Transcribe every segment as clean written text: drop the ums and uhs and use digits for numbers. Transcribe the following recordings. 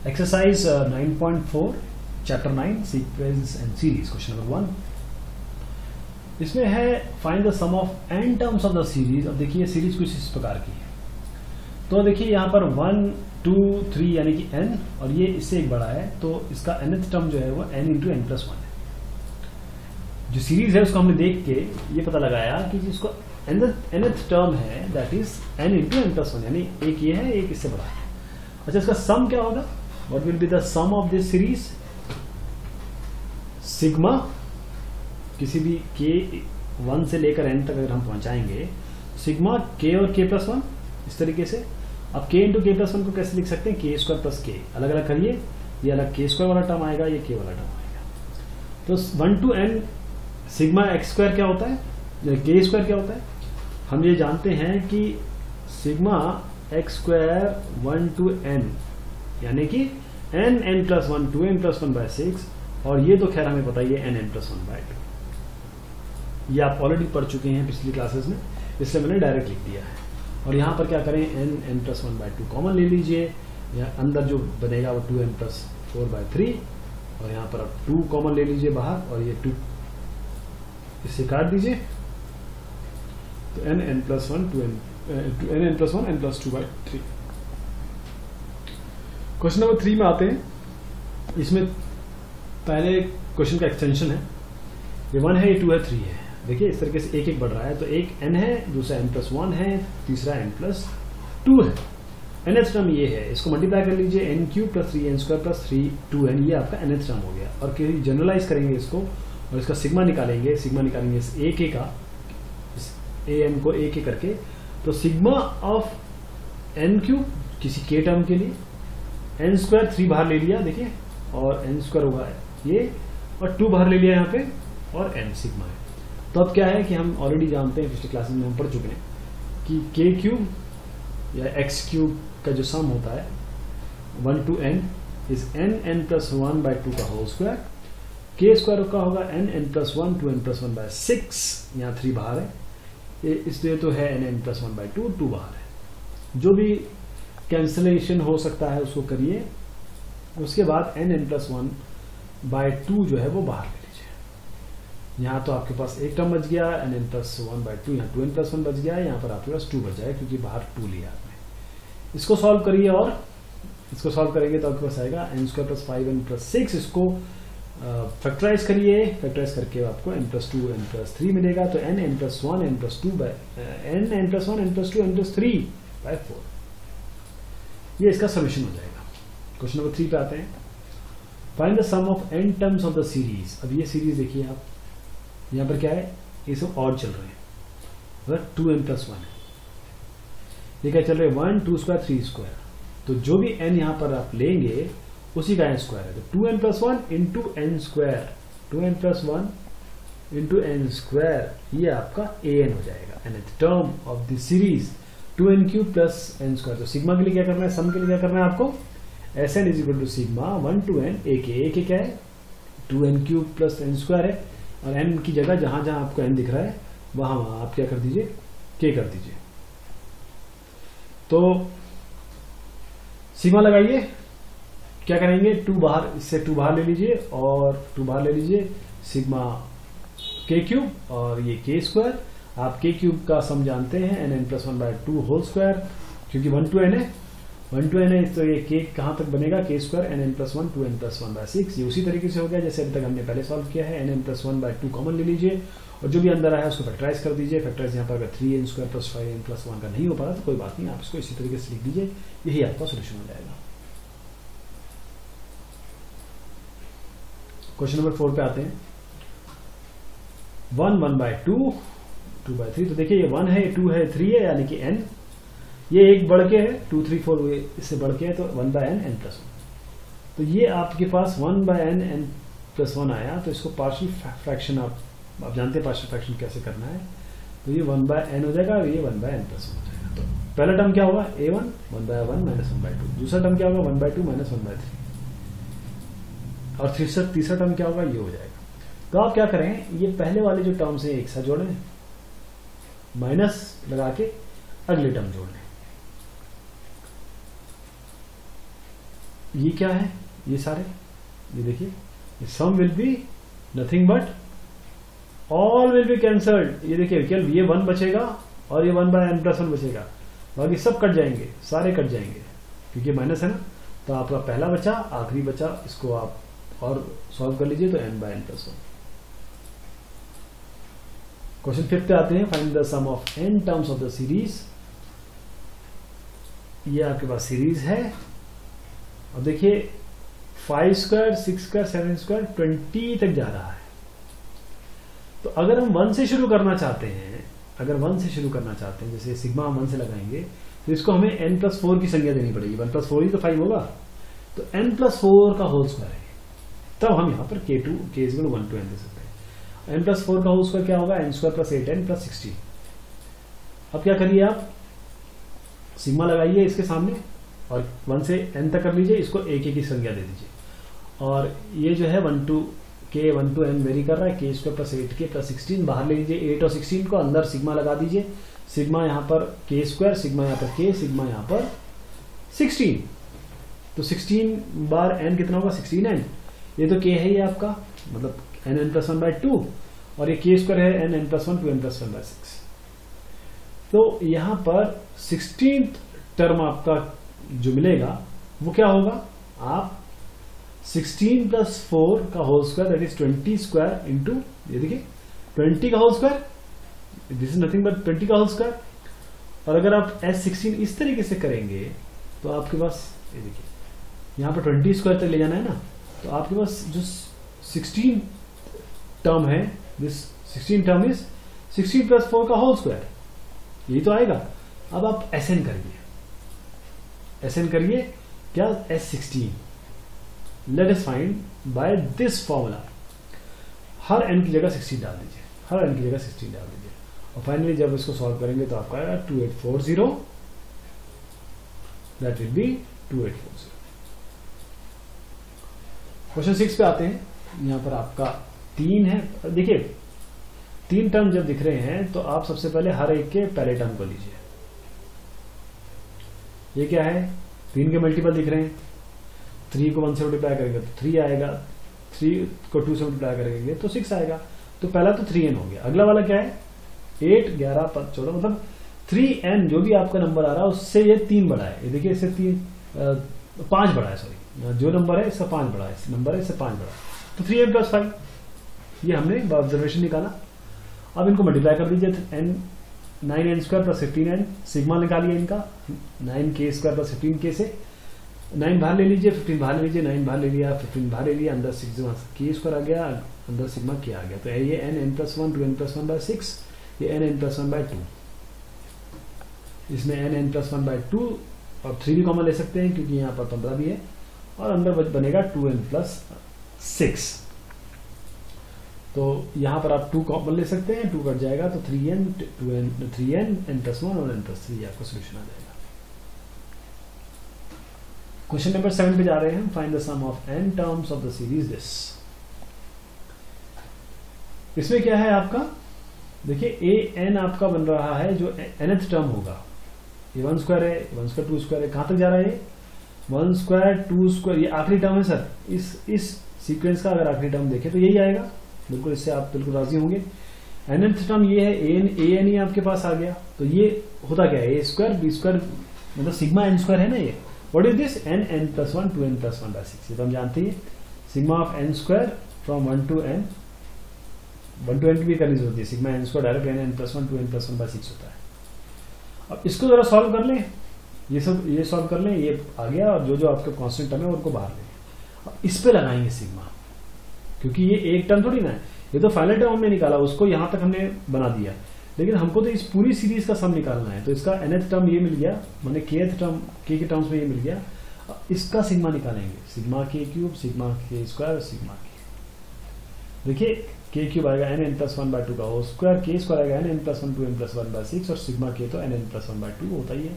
Exercise 9.4 chapter 9 sequence and series question number 1 इसमें है find the sum of n terms of the series. अब देखिए series कुछ इस प्रकार की है, तो देखिए यहाँ पर 1 2 3 यानी कि n और ये इससे एक बड़ा है, तो इसका nth टर्म जो है वो n इंटू एन प्लस 1 है। जो सीरीज है उसको हमने देख के ये पता लगाया कि जिसको nth टर्म है that is n into N plus 1, यानी एक ये है एक इससे बड़ा है। अच्छा, इसका सम क्या होगा? What will be the sum of this series? Sigma किसी भी k 1 से लेकर n तक अगर हम पहुंचाएंगे, सिग्मा k और k प्लस 1 इस तरीके से। अब k इंटू k प्लस 1 को कैसे लिख सकते हैं? k स्क्वायर प्लस k, अलग अलग करिए, ये अलग k स्क्वायर वाला टर्म आएगा, ये k वाला टर्म आएगा। तो 1 to n sigma x square क्या होता है, k स्क्वायर क्या होता है? हम ये जानते हैं कि sigma x square 1 to n यानी कि n plus 1 to n plus 1 by 6, और ये तो खैर हमें पता ही है n प्लस 1 बाय 2। ये आप ऑलरेडी पढ़ चुके हैं पिछली क्लासेस में, इसलिए मैंने डायरेक्ट लिख दिया है। और यहाँ पर क्या करें, n प्लस 1 बाय 2 कॉमन ले लीजिए, या अंदर जो बनेगा वो 2n प्लस 4 बाय 3, और यहाँ पर आप 2 कॉमन ले लीजिए बाहर, और ये 2 इससे काट दीजिए, तो n plus 1 n plus 1 n plus 2 by 3। Question number 3 में आते हैं। इसमें पहले क्वेश्चन का एक्सटेंशन है, ये 1 है, ये 2 है, 3 है। देखिए इस तरीके से एक एक बढ़ रहा है, तो एक n है, दूसरा n प्लस 1 है, तीसरा n प्लस 2 है। nth टर्म ये है, इसको मल्टीप्लाई कर लीजिए, n cube plus 3n square plus 3 2n, ये आपका nth टर्म हो गया। और जनरलाइज करेंगे इसको और इसका सिग्मा निकालेंगे, इस a k का, इस an को a k करके, तो सिग्मा ऑफ n क्यूब किसी k टर्म के लिए, n स्क्वायर 3 बाहर ले लिया देखिए, और n स्क्वायर होगा ये, और 2 बाहर ले लिया यहाँ पे, और n सिग्मा है। तो अब क्या है कि हम ऑलरेडी जानते हैं, पिछले क्लासेस में हम पढ़ चुके हैं कि k क्यूब या x क्यूब का जो सम होता है 1 to n is n plus 1 by 2 का होल स्क्वायर। k स्क्वायर का होगा n plus 1 to n plus 1 by 6, यहाँ 3 बाहर है, इसलिए तो है n प्लस 1 बाय 2 2 बाहर है। जो भी कैंसलेशन हो सकता है उसको करिए, उसके बाद n प्लस 1 बाय 2 जो है वो बाहर ले लीजिए। यहाँ तो आपके पास एक टर्म बच गया n प्लस 1 बाय 2, यहाँ 2n प्लस 1 बच गया, यहाँ पर आपके पास 2 बच जाएगा क्योंकि बाहर 2 लिया आपने। इसको सॉल्व करिए, और इसको सॉल्व करेंगे तो आपके पास आएगा n square plus 5n plus 6। इसको फैक्टराइज करिए, फैक्टराइज करके आपको n प्लस 2 n प्लस 3 मिलेगा, तो n plus 1 n plus 2 by n plus 1 n plus 2 n plus 3 by 4, ये इसका सॉल्यूशन हो जाएगा। क्वेश्चन नंबर 3 पे आते हैं। Find the sum of n terms of the series. अब ये सीरीज देखिए आप, यहाँ पर क्या है, ये सब और चल रहे हैं, मतलब 2n प्लस 1 है, ये क्या चल रहे हैं 1 2 स्क्वायर 3 स्क्वायर, तो जो भी n यहाँ पर आप लेंगे उसी का n स्क्वायर है, तो 2n plus 1 into n square, 2n plus 1 into n square, ये आपका an हो जाएगा, nth term of the series 2n cube plus n square. तो सिग्मा के लिए क्या करना है, सम के लिए क्या करना है आपको, Sn is equal to sigma 1 to n a k क्या है 2n cube plus n square है, और n की जगह जहां जहां आपको n दिख रहा है वहां आप क्या कर दीजिए, k कर दीजिए। तो सिग्मा लगाइए, क्या करेंगे, 2 बाहर, इससे 2 बाहर ले लीजिए और 2 बाहर ले लीजिए, सिग्मा k क्यूब और ये k स्क्वायर। आप k क्यूब का सम जानते हैं n plus 1 by 2 whole square, क्योंकि 1 टू n है, 1 टू n है, तो ये k कहाँ तक बनेगा, k square n plus 1 to n plus 1 by 6। ये उसी तरीके से हो गया जैसे अभी तक हमने पहले सॉल्व किया है, n प्लस 1 बाय 2 कॉमन ले लीजिए, और जो भी अंदर आया उसको फैक्टराइज कर दीजिए। फैक्टराइज यहाँ पर अगर 3n square plus 5n plus 1 का नहीं हो पा रहा तो कोई बात नहीं, आप इसको इसी तरीके से लिख दीजिए, यही आपका सोल्यूशन हो जाएगा। क्वेश्चन नंबर 4 पे आते हैं। 1 1 बाय 2 2 बाय 3, तो देखिए ये 1 है, 2 है, 3 है, यानी कि n, ये एक बढ़ के है 2 3 4 इससे बढ़ के है, तो 1 बाय n प्लस 1। तो ये आपके पास 1 बाय n प्लस 1 आया, तो इसको पार्शियल फ्रैक्शन आप जानते हैं पार्शियल फ्रैक्शन कैसे करना है, तो ये 1 बाय n हो जाएगा, और ये 1 बाय n प्लस 1 हो जाएगा। तो पहला टर्म क्या होगा, a1 1 बाय 1 माइनस 1 बाय 2, दूसरा टर्म क्या होगा 1 बाय 2 माइनस 1 बाय 3, और तीसरा टर्म क्या होगा, ये हो जाएगा। तो आप क्या करें, ये पहले वाले जो टर्म्स हैं एक साथ जोड़ें, माइनस लगा के अगले टर्म जोड़ लें, ये क्या है, ये सारे, ये देखिए some will be nothing but all will be cancelled. ये देखिए केवल ये 1 बचेगा और ये 1/n+1 बचेगा, बाकी सब कट जाएंगे, सारे कट जाएंगे क्योंकि माइनस है ना। तो आपका पहला बचा, आखिरी बचा, इसको आप और सॉल्व कर लीजिए तो n/n+1। क्वेश्चन 5 पे आते हैं, find the sum of n terms of the series. ये आपके पास सीरीज है और देखिए 5² 6² 7² 20 तक जा रहा है। तो अगर हम 1 से शुरू करना चाहते हैं, अगर 1 से शुरू करना चाहते हैं, जैसे सिग्मा हम 1 से लगाएंगे तो इसको हमें n+4 की संज्ञा देनी पड़ेगी। 1+4 ही तो 5 होगा, तो n+4 का होल स्क्वायर है, तब हम यहाँ पर k2 k 1 to n दे सकते हैं। n+4 का होल स्क्वायर क्या होगा, n² + 8n + 16। अब क्या करिए, आप सिग्मा लगाइए इसके सामने और 1 से n तक कर लीजिए, इसको एक की संज्ञा दे दीजिए। और ये जो है 1 to n वेरी कर रहा है, k² + 8k + 16 बाहर ले लीजिए, 8 और 16 को अंदर सिग्मा लगा दीजिए। सिग्मा यहाँ पर k², सिग्मा यहाँ पर k, सिग्मा यहाँ पर 16। तो 16 बार n कितना होगा, 16n। ये तो k है ये आपका, मतलब n(n+1/2) और ये k² है n(n+1 to n+1/6)। तो यहाँ पर 16th टर्म आपका जो मिलेगा वो क्या होगा, आप 16 + 4 का whole square that is 20² into, ये देखिए 20 का whole square, this is nothing but 20 का होल स्क्वायर। और अगर आप S16 इस तरीके से करेंगे तो आपके पास ये देखिए यहाँ पर 20² तक ले जाना है ना, तो आपके पास जो 16 टर्म है, दिस 16 टर्म इज 16 + 4 का होल स्क्वायर, यही तो आएगा। अब आप SN करिए, SN करिए क्या, S16। Let us find by this formula, her n की जगह 16 डाल दीजिए, हर n की जगह 16 डाल दीजिए और फाइनली जब इसको सॉल्व करेंगे तो आपका आएगा 2840, दैट विल बी 2840। क्वेश्चन 6 पे आते हैं। यहां पर आपका 3 है, देखिए 3 टर्म जब दिख रहे हैं तो आप सबसे पहले हर एक के पहले टर्म को लीजिए। ये क्या है, 3 के मल्टीपल दिख रहे हैं, 3 को 1 से मल्टीप्लाई करेंगे तो 3 आएगा, 3 को 2 से मल्टीप्लाई करेंगे तो 6 आएगा। तो पहला तो 3n हो गया। अगला वाला क्या है, 8 11 14, मतलब 3n जो भी आपका नंबर आ रहा है उससे ये 3 बड़ा है। ये देखिए इससे 5 बड़ा है, सॉरी जो नंबर है इससे 5 बड़ा है, इस नंबर है इससे 5 बड़ा है। तो 3n + 5 ये हमने ऑब्जर्वेशन निकाला। अब इनको मल्टीप्लाई कर दीजिए, 9n² + 15n, सिग्मा निकालिए इनका, 9k² + 15k से 9 बाहर ले लीजिए, 15 बाहर ले लीजिए, 9 बाहर ले लिया, 15 बाहर ले लिया, अंदर सिग्मा k² आ गया, अंदर सिग्मा k आ गया। तो ये n(n+1 to n+1/6), ये n(n+1/2), इसमें n(n+1/2) और 3 भी कॉमन ले सकते हैं क्योंकि यहाँ पर 15 भी है, और अंदर बनेगा 2n+6। तो यहाँ पर आप 2 कॉमन ले सकते हैं, 2 कट जाएगा तो 3n, 3n, n+1 और n+3 आपका सोल्यूशन आ जाएगा। क्वेश्चन नंबर 7 पे जा रहे हैं, find the sum of n terms of the series this. इसमें क्या है आपका, देखिए an आपका बन रहा है जो nth टर्म होगा, ये 1² है, 1² 2² है, कहां तक जा रहा है, 1² 2², ये आखिरी टर्म है सर। इस सीक्वेंस का अगर आखिरी टर्म देखें तो यही आएगा, बिल्कुल इससे आप बिल्कुल राजी होंगे। nth टर्म ये है, an ही आपके पास आ गया। तो ये होता क्या है, a² b², मतलब सिग्मा n² है ना ये। What is this, n(n+1 to n+1/6), ये तो हम जानते हैं। Sigma of n² from 1 to n, 1 to n की भी करनी जरूरत है, sigma n² direct n(n+1 to n+1/6) होता है। अब इसको जरा सॉल्व कर लें, ये सॉल्व कर लें, ये आ गया, और जो जो आपके कांस्टेंट टर्म है उनको बाहर लें। अब इस पे लगाएंगे सिग्मा, क्योंकि ये एक टर्म थोड़ी ना है, ये तो फाइनल टर्म हमने निकाला, उसको यहां तक हमने बना दिया, लेकिन हमको तो इस पूरी सीरीज का सम निकालना है। तो इसका nth टर्म ये मिल गया, मैंने kth टर्म k के टर्म्स में ये मिल गया। इसका सिग्मा निकालेंगे, sigma k3, sigma k², sigma k। देखिए k3 आएगा n(n+1/2) का होल स्क्वायर, k² आएगा n(n+1 to n+1/6), और सिग्मा k तो n(n+1/2) होता ही है।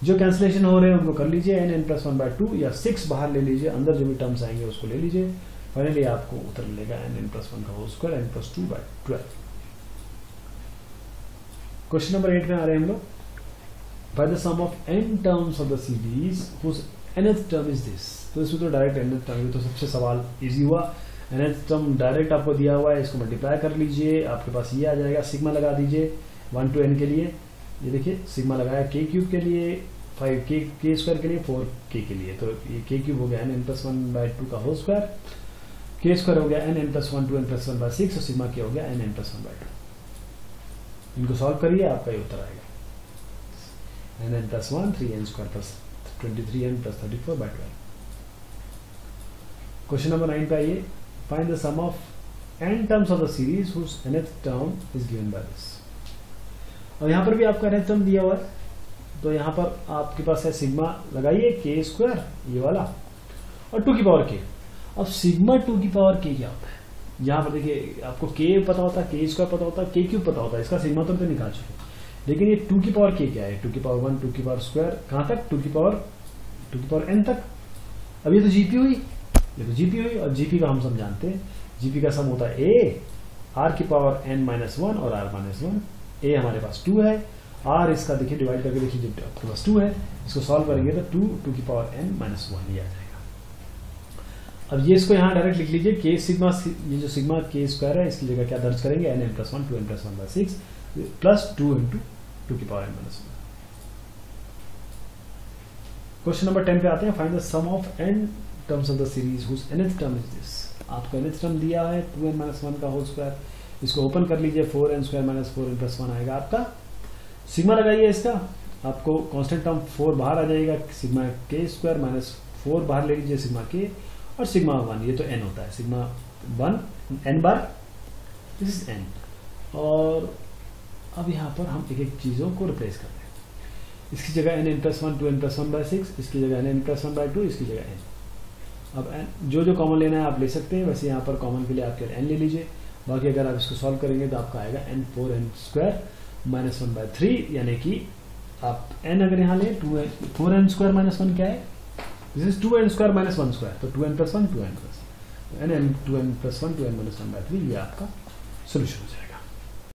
जो कैंसिलेशन हो रहे हैं उनको कर लीजिए, n(n+1/2) या 6 बाहर ले लीजिए, अंदर जो भी टर्म्स आएंगे उसको ले लीजिए। फाइनली आपको उत्तर मिलेगा n(n+1 का whole square n+2/12। Question number 8 में आ रहे हैं हम लोग, by the sum of n terms of the series whose nth term is this, तो इसमें तो डायरेक्ट nth टर्म, तो सबसे सवाल इजी हुआ। nth टर्म डायरेक्ट आपको दिया हुआ है, इसको मल्टीप्लाई कर लीजिए, आपके पास ये आ जाएगा, सिग्मा लगा दीजिए 1 to n के लिए, ये देखिए सिग्मा लगाया k क्यूब के लिए, 5k k स्क्वायर के लिए, 4k के लिए, तो ये k क्यूब हो गया n+1/2 का होल स्क्वायर, k स्क्वायर हो गया n+1 to n+1/6 और सिग्मा k हो गया n+1/2। इनको सॉल्व करिए, आपका ये उत्तर आएगा n+1 3n² + 23n + 34/12। Question number 9 पे आइए, find the sum of n terms of the series whose nth term is given by this. और यहाँ पर भी आपका nth टर्म दिया हुआ है, तो यहाँ पर आपके पास है सिग्मा लगाइए k² ये वाला और 2 की पावर k। अब सिग्मा 2 की पावर k क्या होता है, यहाँ पर देखिए आपको k पता होता है, k² पता होता है, k क्यूब पता होता है, इसका सिग्मा तो निकाल चुके, लेकिन ये 2 की पावर k क्या है, 2 की पावर 1, 2 की पावर स्क्वायर, कहाँ तक 2 की पावर n तक। अब ये तो जीपी हुई, ये तो जीपी हुई, और जीपी का हम सब जानते हैं, जीपी का सम होता है a r की पावर n-1 और r-1, a हमारे पास 2 है, r इसका देखिए डिवाइड करके देखिए आपके पास 2 है, इसको सॉल्व करेंगे तो 2 की पावर n-1 ये आ जाएगा। अब ये इसको यहाँ डायरेक्ट लिख लीजिए, k सिग्मा, ये जो सिग्मा k² है इसकी जगह क्या दर्ज करेंगे, n+1 to n+1/6 प्लस 2 × 2 की पावर n-1। क्वेश्चन नंबर 10 पे आते हैं, find the sum of n terms of the series whose nth term is this. आपको nth टर्म दिया है 2n-1 का होल स्क्वायर, इसको ओपन कर लीजिए, 4n² - 4n+1 आएगा आपका, सिग्मा लगाइए इसका, आपको कांस्टेंट टर्म 4 बाहर आ जाएगा, सिग्मा k² - 4 बाहर ले लीजिए, सिग्मा k और सिग्मा 1, ये तो n होता है, sigma 1 n bar, this is n। और अब यहाँ पर हम एक एक चीज़ों को रिप्लेस कर रहे हैं, इसकी जगह n+1 to n+1/6, इसकी जगह n+1/2, इसकी जगह n। अब n जो कॉमन लेना है आप ले सकते हैं, वैसे यहाँ पर कॉमन के लिए आप n ले लीजिए, बाकी अगर आप इसको सॉल्व करेंगे तो आपका आएगा n4n² - 1/3, यानी कि आप n अगर यहाँ लें 4n² - 1 क्या है, दिस इज 2n² - 1², तो 2n+1 2n+1 2n+1 2n-1/3, ये आपका सोल्यूशन हो जाएगा।